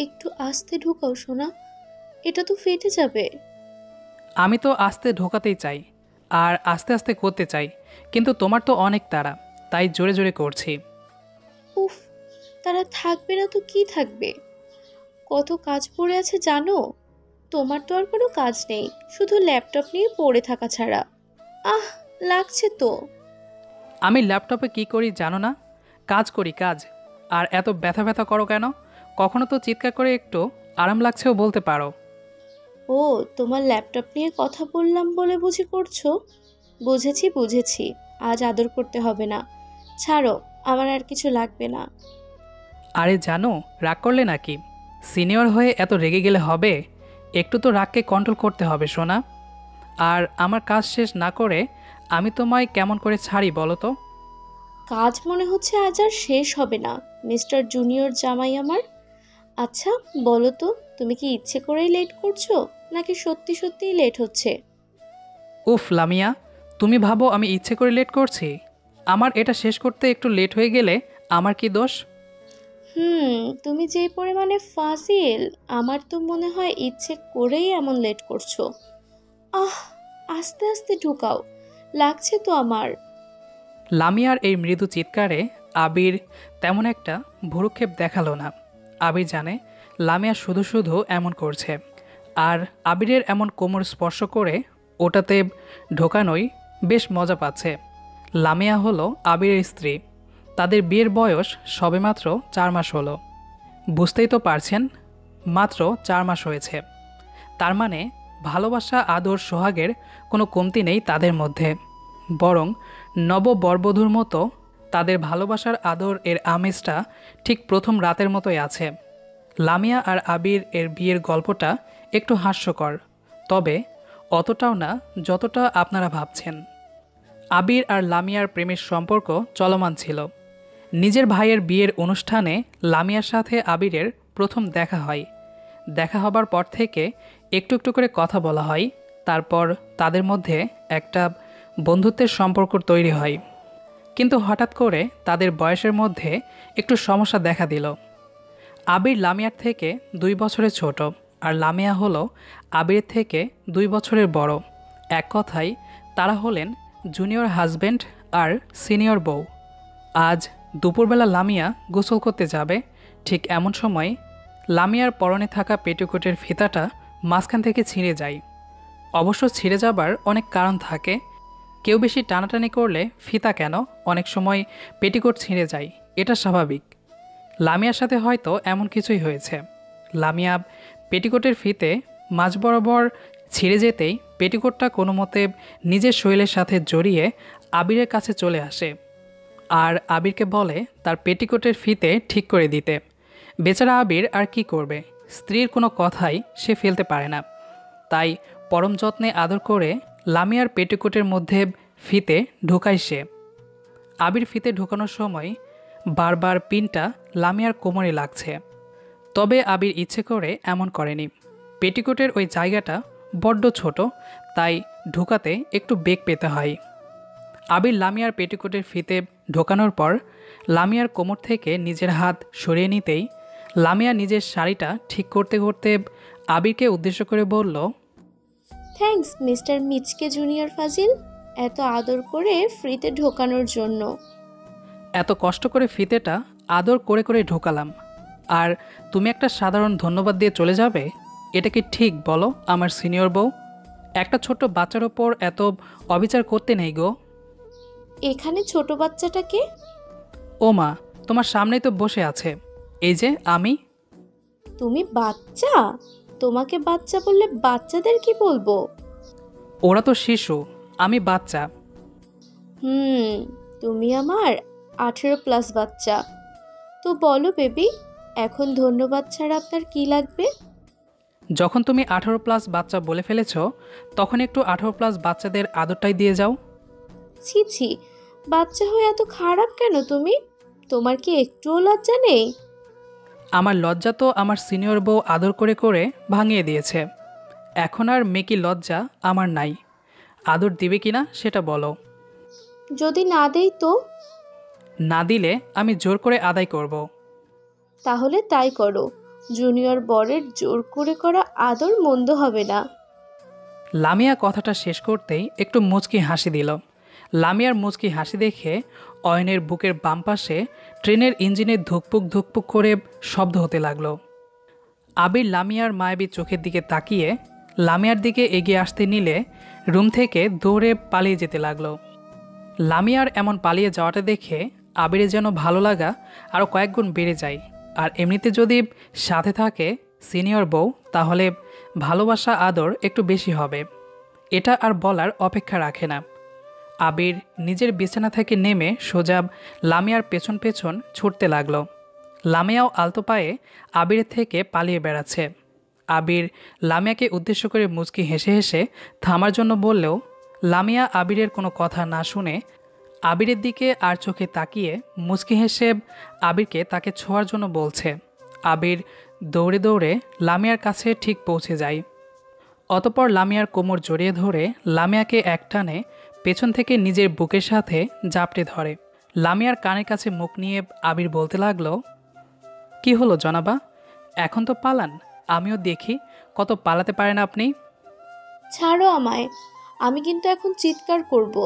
একটু আস্তে ঢুকাও সোনা, এটা তো ফেটে যাবে। আমি তো আস্তে ঢোকাতেই চাই, আর আস্তে আস্তে করতে চাই, কিন্তু তোমার তো অনেক তাড়া, তাই জোরে জোরে করছি। উফ, তারা থাকবে না তো কি থাকবে, কত কাজ পড়ে আছে জানো। তোমার তো আর কোনো কাজ নেই, শুধু ল্যাপটপ নিয়ে পড়ে থাকা ছাড়া। আহ, লাগছে তো। আমি ল্যাপটপে কি করি জানো না? কাজ করি কাজ। আর এত ব্যথা ব্যথা করো কেন? কখনো তো চিৎকার করে একটু আরাম লাগছেও বলতে পারো। ও, তোমার ল্যাপটপ নিয়ে কথা বললাম বলে বুঝি করছো। বুঝেছি বুঝেছি, আজ আদর করতে হবে না। ছাড়ো, আমার আর কিছু লাগবে না। আরে জানো, রাগ করলে নাকি? সিনিয়র হয়ে এত রেগে গেলে হবে? একটু তো রাগকে কন্ট্রোল করতে হবে সোনা। আর আমার কাজ শেষ না করে আমি তোমায় কেমন করে ছাড়ি বলো তো? কাজ মনে হচ্ছে আজ আর শেষ হবে না, মিস্টার জুনিয়র জামাই আমার। আচ্ছা, বলো তো, তুমি কি ইচ্ছে করেই লেট করছো, নাকি সত্যি সত্যিই লেট হচ্ছে? উফ লামিয়া, তুমি ভাবো আমি ইচ্ছে করে লেট করছি? আমার এটা শেষ করতে একটু লেট হয়ে গেলে আমার কি দোষ? তুমি যে পরিমাণে ফাজিল, আমার তো মনে হয় ইচ্ছে করেই এমন লেট করছো। আহ, আস্তে আস্তে ঢুকাও, লাগছে তো আমার। লামিয়ার এই মৃদু চিৎকারে আবির তেমন একটা ভ্রুক্ষেপ দেখালো না। আবির জানে লামিয়া শুধু শুধু এমন করছে, আর আবিরের এমন কোমর স্পর্শ করে ওটাতে ঢোকানোই বেশ মজা পাচ্ছে। লামিয়া হলো আবিরের স্ত্রী। তাদের বিয়ের বয়স সবেমাত্র 4 মাস হলো। বুঝতেই তো পারছেন, মাত্র 4 মাস হয়েছে। তার মানে ভালোবাসা আদর সোহাগের কোনো কমতি নেই তাদের মধ্যে। বরং নববরবধূর মতো তাদের ভালোবাসার আদর এর আমেজটা ঠিক প্রথম রাতের মতোই আছে। লামিয়া আর আবির এর বিয়ের গল্পটা একটু হাস্যকর, তবে অতটাও না যতটা আপনারা ভাবছেন। আবির আর লামিয়ার প্রেমের সম্পর্ক চলমান ছিল। নিজের ভাইয়ের বিয়ের অনুষ্ঠানে লামিয়ার সাথে আবিরের প্রথম দেখা হয়। দেখা হবার পর থেকে একটু একটু করে কথা বলা হয়। তারপর তাদের মধ্যে একটা বন্ধুত্বের সম্পর্ক তৈরি হয়। কিন্তু হঠাৎ করে তাদের বয়সের মধ্যে একটু সমস্যা দেখা দিল। আবির লামিয়ার থেকে 2 বছরের ছোট, আর লামিয়া হলো আবিরের থেকে 2 বছরের বড়। এক কথায় তারা হলেন জুনিয়র হাজব্যান্ড আর সিনিয়র বউ। আজ দুপুরবেলা লামিয়া গোসল করতে যাবে, ঠিক এমন সময় লামিয়ার পরনে থাকা পেটিকোটের ফিতাটা মাঝখান থেকে ছিঁড়ে যায়। অবশ্য ছিঁড়ে যাবার অনেক কারণ থাকে। কেউ বেশি টানাটানি করলে ফিতা কেন, অনেক সময় পেটিকোট ছিঁড়ে যায়, এটা স্বাভাবিক। লামিয়ার সাথে হয়তো এমন কিছুই হয়েছে। লামিয়া পেটিকোটের ফিতে মাঝ বরাবর ছিঁড়ে যেতেই পেটিকোটটা কোনো মতে নিজের শরীরের সাথে জড়িয়ে আবিরের কাছে চলে আসে, আর আবিরকে বলে তার পেটিকোটের ফিতে ঠিক করে দিতে। বেচারা আবির আর কি করবে, স্ত্রীর কোনো কথাই সে ফেলতে পারে না। তাই পরম যত্নে আদর করে লামিয়ার পেটিকোটের মধ্যে ফিতে ঢোকায় সে। আবির ফিতে ঢোকানোর সময় বারবার পিনটা লামিয়ার কোমরে লাগছে। তবে আবির ইচ্ছে করে এমন করেনি। পেটিকোটের ওই জায়গাটা বড্ড ছোট, তাই ঢোকাতে একটু বেগ পেতে হয়। আবির লামিয়ার পেটিকোটের ফিতে ঢোকানোর পর লামিয়ার কোমর থেকে নিজের হাত সরিয়ে নিতেই লামিয়া নিজের শাড়িটা ঠিক করতে করতে আবিরকে উদ্দেশ্য করে বলল, থ্যাঙ্কস মিস্টার মিচকে জুনিয়র ফাজিল, এত আদর করে ফ্রিতে ঢোকানোর জন্য। এত কষ্ট করে ফিতেটা আদর করে করে ঢোকালাম, আর তুমি একটা সাধারণ ধন্যবাদ দিয়ে চলে যাবে? এটা কি ঠিক বলো আমার সিনিয়র বউ? একটা ছোট্ট বাচ্চার ওপর এত অবিচার করতে নেই গো। এখানে ছোট বাচ্চাটাকে? ও মা, তোমার সামনেই তো বসে আছে, এই যে আমি। তুমি বাচ্চা? তোমাকে বাচ্চা বললে বাচ্চাদের কি বলবো? ওরা তো শিশু, আমি বাচ্চা। হুম, তুমি আমার 18+ বাচ্চা। তো বলো বেবি, এখন ধন্যবাদ ছাড়া আপনার কি লাগবে? যখন তুমি 18+ বাচ্চা বলে ফেলেছ, তখন একটু 18+ বাচ্চাদের আদরটাই দিয়ে যাও। ছি ছি, বাচ্চা হয়ে এত খারাপ কেন তুমি? তোমার কি একটুও লজ্জা নেই? আমার লজ্জা তো আমার সিনিয়র বউ আদর করে করে ভাঙিয়ে দিয়েছে। এখন আর মেকি লজ্জা আমার নাই। আদর দিবে কিনা সেটা বলো। যদি না দেই তো? না দিলে আমি জোর করে আদায় করব। তাহলে তাই করো, জুনিয়র বরের জোর করে করা আদর মন্দ হবে না। লামিয়া কথাটা শেষ করতেই একটু মুচকি হাসি দিল। লামিয়ার মুচকি হাসি দেখে অয়নের বুকের বাম পাশে ট্রেনের ইঞ্জিনের ধুকপুক ধুকপুক করে শব্দ হতে লাগলো। আবির লামিয়ার মায়াবী চোখের দিকে তাকিয়ে লামিয়ার দিকে এগিয়ে আসতে নিলে রুম থেকে দৌড়ে পালিয়ে যেতে লাগলো। লামিয়ার এমন পালিয়ে যাওয়াটা দেখে আবিরের যেন ভালো লাগা আরও কয়েক গুণ বেড়ে যায়। আর এমনিতে যদি সাথে থাকে সিনিয়র বউ, তাহলে ভালোবাসা আদর একটু বেশি হবে। এটা আর বলার অপেক্ষা রাখে না। আবির নিজের বিছানা থেকে নেমে সোজা লামিয়ার পেছন পেছন ছুটতে লাগলো। লামিয়াও আলতো পায়ে আবিরের থেকে পালিয়ে বেড়াচ্ছে। আবির লামিয়াকে উদ্দেশ্য করে মুচকি হেসে হেসে থামার জন্য বললেও লামিয়া আবিরের কোনো কথা না শুনে আবিরের দিকে আর চোখে তাকিয়ে মুচকি হেসে আবিরকে তাকে ছোঁয়ার জন্য বলছে। আবির দৌড়ে দৌড়ে লামিয়ার কাছে ঠিক পৌঁছে যায়। অতপর লামিয়ার কোমর জড়িয়ে ধরে লামিয়াকে একটানে পেছন থেকে নিজের বুকের সাথে জাপটে ধরে। লামিয়ার কানের কাছে মুখ নিয়ে আবির বলতে লাগলো, কি হলো জনাবা, এখন তো পালান, আমিও দেখি কত পালাতে পারেন আপনি। ছাড়ো আমায়, আমি কিন্তু এখন চিৎকার করব।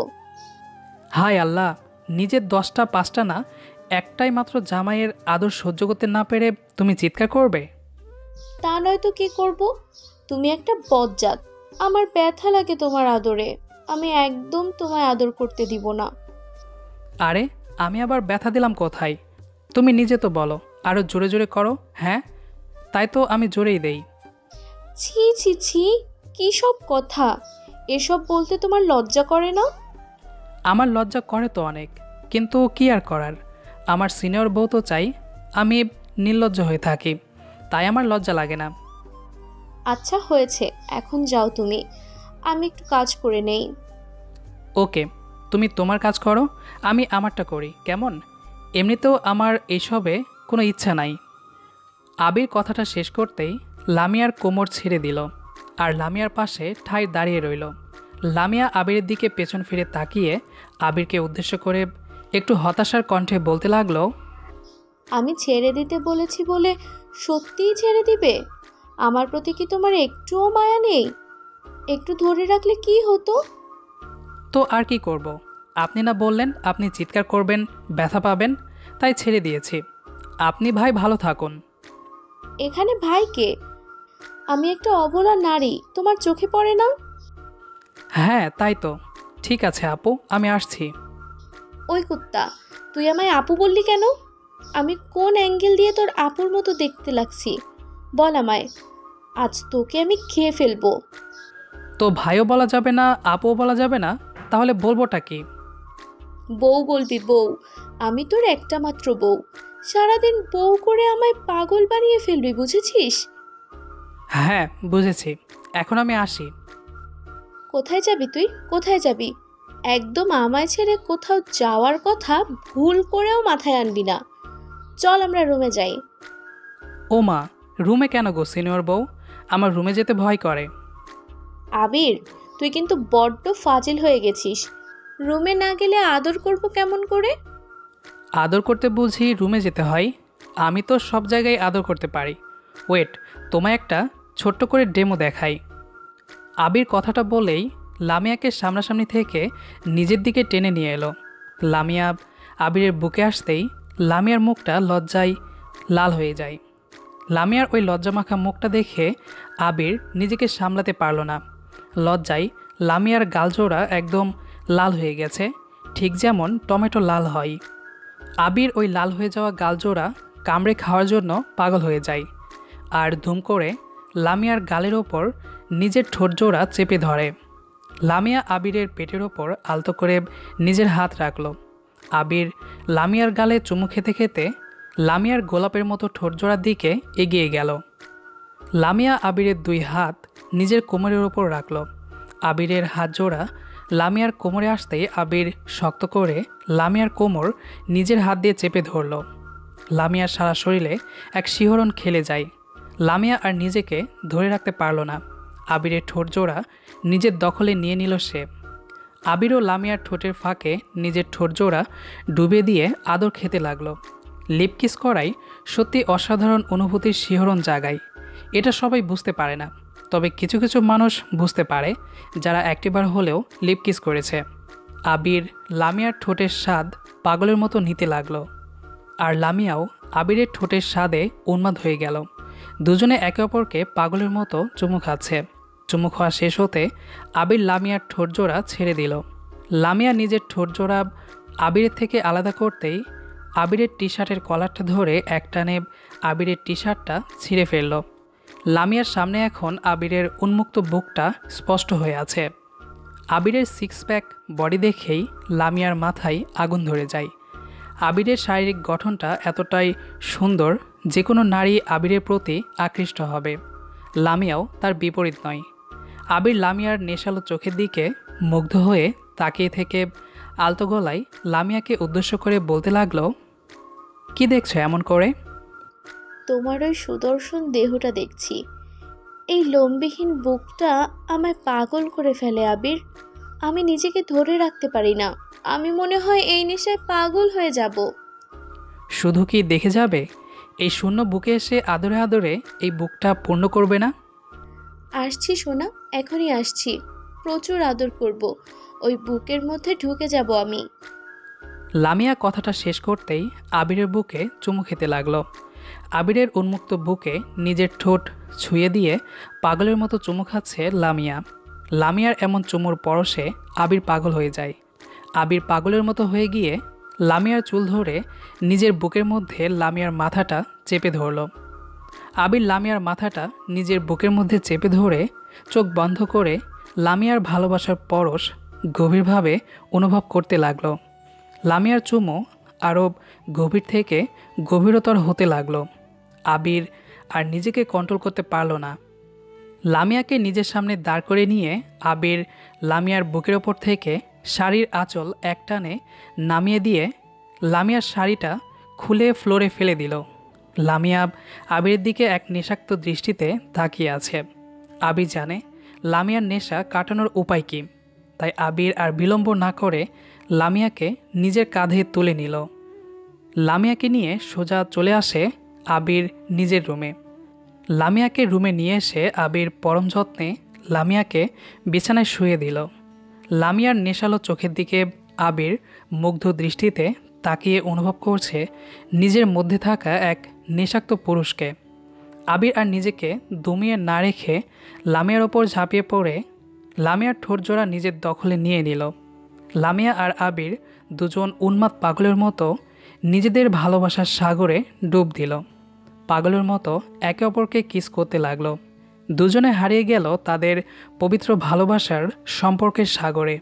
হায় আল্লাহ, নিজের 10টা 5টা না, একটাই মাত্র জামাইয়ের আদর সহ্য করতে না পেরে তুমি চিৎকার করবে? তা নয় তো কি করব? তুমি একটা বজ্জাত, আমার ব্যথা লাগে তোমার আদরে। আমি একদম তোমায় আদর করতে দিব না। আরে আমি আবার ব্যথা দিলাম কোথায়? তুমি নিজে তো বলো আরও জোরে জোরে করো। হ্যাঁ, তাই তো আমি জোরেই দেই। ছি ছি ছি, কি সব কথা! এসব বলতে তোমার লজ্জা করে না? আমার লজ্জা করে তো অনেক, কিন্তু কি আর করার, আমার সিনিয়র বউ তো চাই আমি নির্লজ্জ হয়ে থাকি, তাই আমার লজ্জা লাগে না। আচ্ছা হয়েছে, এখন যাও তুমি, আমি একটু কাজ করে নেই। ওকে, তুমি তোমার কাজ করো, আমি আমারটা করি, কেমন? এমনিতেও আমার এইসবে কোনো ইচ্ছা নাই। আবির কথাটা শেষ করতেই লামিয়ার কোমর ছেড়ে দিল আর লামিয়ার পাশে ঠায় দাঁড়িয়ে রইল। লামিয়া আবিরের দিকে পেছন ফিরে তাকিয়ে আবিরকে উদ্দেশ্য করে একটু হতাশার কণ্ঠে বলতে লাগলো, আমি ছেড়ে দিতে বলেছি বলে সত্যিই ছেড়ে দিবে? আমার প্রতি কি তোমার একটুও মায়া নেই? একটু ধরে রাখলে কি হতো? তো আর কি করব, আপনি না বললেন আপনি চিৎকার করবেন, ব্যথা পাবেন, তাই ছেড়ে দিয়েছি। আপনি ভাই ভালো থাকুন। এখানে ভাই কে? আমি একটা অবলা নারী, তোমার চোখে পড়ে না? হ্যাঁ তাই তো। ঠিক আছে আপু, আমি আসছি। ওই কুত্তা, তুই আমায় আপু বললি কেন? আমি কোন অ্যাঙ্গেল দিয়ে তোর আপুর মতো দেখতে লাগছি? বল আমায়, আজ তোকে আমি খেয়ে ফেলবো। তো ভাইও বলা যাবে না, আপুও বলা যাবে না, তাহলে বলবোটা কি? বউ বলবি, বউ। আমি তোর একটা মাত্র বউ, সারাদিন বউ করে আমায় পাগল বানিয়ে ফেলবি, বুঝেছিস? হ্যাঁ বুঝেছি, এখন আমি আসি। কোথায় যাবি তুই, কোথায় যাবি? একদম আমায় ছেড়ে কোথাও যাওয়ার কথা ভুল করেও মাথায় আনবি না। চল আমরা রুমে যাই। ও মা, রুমে কেন গো সিনিয়র বউ? আমার রুমে যেতে ভয় করে। আবির, তুই কিন্তু বড্ড ফাজিল হয়ে গেছিস। রুমে না গেলে আদর করব কেমন করে? আদর করতে বুঝি রুমে যেতে হয়? আমি তো সব জায়গায় আদর করতে পারি। ওয়েট, তোমায় একটা ছোট্ট করে ডেমো দেখাই। আবির কথাটা বলেই লামিয়াকে সামনাসামনি থেকে নিজের দিকে টেনে নিয়ে এলো। লামিয়া আবিরের বুকে আসতেই লামিয়ার মুখটা লজ্জায় লাল হয়ে যায়। লামিয়ার ওই লজ্জামাখা মুখটা দেখে আবির নিজেকে সামলাতে পারল না। লজ্জায় লামিয়ার গালজোড়া একদম লাল হয়ে গেছে, ঠিক যেমন টমেটো লাল হয়। আবির ওই লাল হয়ে যাওয়া গালজোড়া কামড়ে খাওয়ার জন্য পাগল হয়ে যায় আর ধুম করে লামিয়ার গালের ওপর নিজের ঠোঁটজোড়া চেপে ধরে। লামিয়া আবিরের পেটের ওপর আলতো করে নিজের হাত রাখল। আবির লামিয়ার গালে চুমু খেতে খেতে লামিয়ার গোলাপের মতো ঠোঁটজোড়ার দিকে এগিয়ে গেল। লামিয়া আবিরের 2 হাত নিজের কোমরের ওপর রাখল। আবিরের হাত জোড়া লামিয়ার কোমরে আসতেই আবির শক্ত করে লামিয়ার কোমর নিজের হাত দিয়ে চেপে ধরল। লামিয়ার সারা শরীরে এক শিহরণ খেলে যায়। লামিয়া আর নিজেকে ধরে রাখতে পারল না। আবিরের ঠোঁট জোড়া নিজের দখলে নিয়ে নিল সে। আবিরও লামিয়ার ঠোঁটের ফাঁকে নিজের ঠোঁট জোড়া ডুবে দিয়ে আদর খেতে লাগলো। লিপ কিস করাই সত্যি অসাধারণ অনুভূতির শিহরণ জাগায়। এটা সবাই বুঝতে পারে না, তবে কিছু কিছু মানুষ বুঝতে পারে যারা একটিবার হলেও লিপ কিস করেছে। আবির লামিয়ার ঠোঁটের স্বাদ পাগলের মতো নিতে লাগলো, আর লামিয়াও আবিরের ঠোঁটের স্বাদে উন্মাদ হয়ে গেল। দুজনে একে অপরকে পাগলের মতো চুমু খাচ্ছে। চুমু খাওয়া শেষ হতে আবির লামিয়ার ঠোঁটজোড়া ছেড়ে দিল। লামিয়া নিজের ঠোঁটজোড়া আবিরের থেকে আলাদা করতেই আবিরের টি শার্টের কলারটা ধরে একটানে আবিরের টি শার্টটা ছিঁড়ে ফেলল। লামিয়ার সামনে এখন আবিরের উন্মুক্ত বুকটা স্পষ্ট হয়ে আছে। আবিরের সিক্স প্যাক বডি দেখেই লামিয়ার মাথায় আগুন ধরে যায়। আবিরের শারীরিক গঠনটা এতটাই সুন্দর যে কোনো নারী আবিরের প্রতি আকৃষ্ট হবে। লামিয়াও তার বিপরীত নয়। আবির লামিয়ার নেশালো চোখের দিকে মুগ্ধ হয়ে তাকিয়ে থেকে আলতো গলায় লামিয়াকে উদ্দেশ্য করে বলতে লাগলো, কি দেখছো এমন করে? তোমার ওই সুদর্শন দেহটা দেখছি। এই লোমবিহীন বুকটা আমায় পাগল করে ফেলে আবির। আমি নিজেকে ধরে রাখতে পারি না। আমি মনে হয় এই নেশায় পাগল হয়ে যাব। শুধু কি দেখে যাবে? এই শূন্য বুকে এসে আদরে আদরে এই বুকটা পূর্ণ করবে না? আসছি সোনা, এখনই আসছি। প্রচুর আদর করব। ওই বুকের মধ্যে ঢুকে যাব আমি। লামিয়া কথাটা শেষ করতেই আবিরের বুকে চুমু খেতে লাগলো। আবিরের উন্মুক্ত বুকে নিজের ঠোঁট ছুঁয়ে দিয়ে পাগলের মতো চুমু খাচ্ছে লামিয়া। লামিয়ার এমন চুমুর পরশে আবির পাগল হয়ে যায়। আবির পাগলের মতো হয়ে গিয়ে লামিয়ার চুল ধরে নিজের বুকের মধ্যে লামিয়ার মাথাটা চেপে ধরল। আবির লামিয়ার মাথাটা নিজের বুকের মধ্যে চেপে ধরে চোখ বন্ধ করে লামিয়ার ভালোবাসার পরশ গভীরভাবে অনুভব করতে লাগলো। লামিয়ার চুমু আরও গভীর থেকে গভীরতর হতে লাগলো। আবির আর নিজেকে কন্ট্রোল করতে পারল না। লামিয়াকে নিজের সামনে দাঁড় করে নিয়ে আবির লামিয়ার বুকের ওপর থেকে শাড়ির আঁচল একটানে নামিয়ে দিয়ে লামিয়ার শাড়িটা খুলে ফ্লোরে ফেলে দিল। লামিয়া আবিরের দিকে এক নেশাক্ত দৃষ্টিতে তাকিয়ে আছে। আবির জানে লামিয়ার নেশা কাটানোর উপায় কী, তাই আবির আর বিলম্ব না করে লামিয়াকে নিজের কাঁধে তুলে নিল। লামিয়াকে নিয়ে সোজা চলে আসে আবির নিজের রুমে। লামিয়াকে রুমে নিয়ে এসে আবির পরম যত্নে লামিয়াকে বিছানায় শুয়ে দিল। লামিয়ার নেশালো চোখের দিকে আবির মুগ্ধ দৃষ্টিতে তাকিয়ে অনুভব করছে নিজের মধ্যে থাকা এক নেশাক্ত পুরুষকে। আবির আর নিজেকে দমিয়ে না রেখে লামিয়ার ওপর ঝাঁপিয়ে পড়ে লামিয়ার ঠোঁটজোড়া নিজের দখলে নিয়ে নিল। লামিয়া আর আবির দুজন উন্মাদ পাগলের মতো নিজেদের ভালোবাসার সাগরে ডুব দিল। পাগলের মতো একে অপরকে কিস করতে লাগলো। দুজনে হারিয়ে গেল তাদের পবিত্র ভালোবাসার সম্পর্কের সাগরে।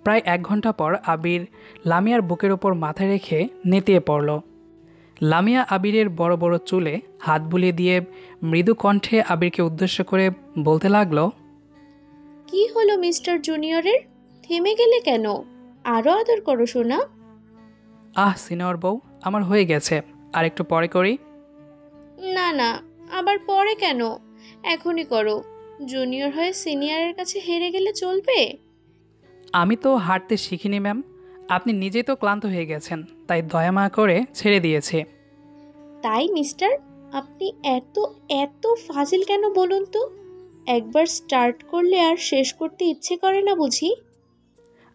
প্রায় 1 ঘন্টা পর আবির লামিয়ার বুকের ওপর মাথা রেখে নেতিয়ে পড়ল। লামিয়া আবিরের বড় বড় চুলে হাত বুলিয়ে দিয়ে মৃদু কণ্ঠে আবিরকে উদ্দেশ্য করে বলতে লাগলো, কি হলো মিস্টার জুনিয়রের? থেমে গেলে কেন? আরো আদর করো সোনা। আহ সিনিয়র বউ, আমার হয়ে গেছে, আর একটু পরে করি। না না, আবার পরে কেন? এখনই করো। জুনিয়র হয়ে সিনিয়রের কাছে হেরে গেলে চলবে? আমি তো হাঁটতে শিখিনি ম্যাম, আপনি নিজেই তো ক্লান্ত হয়ে গেছেন, তাই দয়া মায়া করে ছেড়ে দিয়েছে। তাই মিস্টার, আপনি এত এত ফাজিল কেন বলুন তো? একবার স্টার্ট করলে আর শেষ করতে ইচ্ছে করে না বুঝি?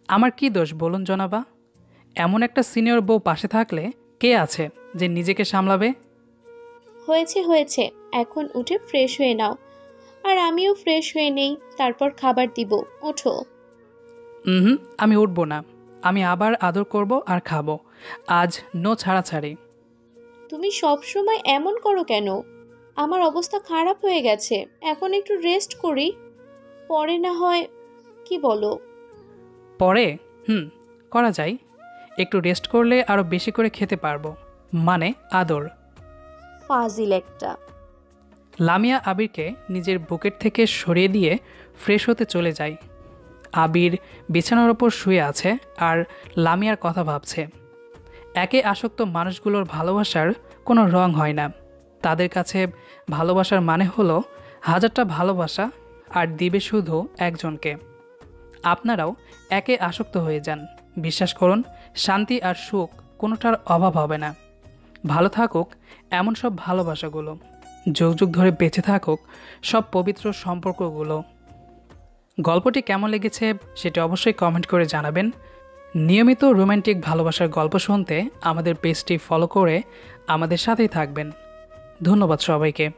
আমার কি দোষ বলুন জনাবা? এমন একটা সিনিয়র বউ পাশে থাকলে কে আছে যে নিজেকে সামলাবে? হয়েছে হয়েছে, এখন উঠে ফ্রেশ হয়ে নাও। আর আমিও ফ্রেশ হয়ে নেই, তারপর খাবার দিব। ওঠো। হুম, আমি উঠবো না। আমি আবার আদর করব আর খাবো। আজ নো ছাড়াছাড়ি। তুমি সব সময় এমন করো কেন? আমার অবস্থা খারাপ হয়ে গেছে, এখন একটু রেস্ট করি, পরে না হয়। কি বলো? পরে করা যায়। একটু রেস্ট করলে আরও বেশি করে খেতে পারবো, মানে আদর। ফাজিল একটা। লামিয়া আবিরকে নিজের বুকেট থেকে সরিয়ে দিয়ে ফ্রেশ হতে চলে যায়। আবির বিছানার ওপর শুয়ে আছে আর লামিয়ার কথা ভাবছে। একে আসক্ত মানুষগুলোর ভালোবাসার কোনো রং হয় না। তাদের কাছে ভালোবাসার মানে হলো হাজারটা ভালোবাসা, আর দিবে শুধু একজনকে। আপনারাও একে আসক্ত হয়ে যান, বিশ্বাস করুন, শান্তি আর সুখ কোনোটার অভাব হবে না। ভালো থাকুক এমন সব ভালোবাসাগুলো, যুগ যুগ ধরে বেঁচে থাকুক সব পবিত্র সম্পর্কগুলো। গল্পটি কেমন লেগেছে সেটা অবশ্যই কমেন্ট করে জানাবেন। নিয়মিত রোমান্টিক ভালোবাসার গল্প শুনতে আমাদের পেজটি ফলো করে আমাদের সাথেই থাকবেন। ধন্যবাদ সবাইকে।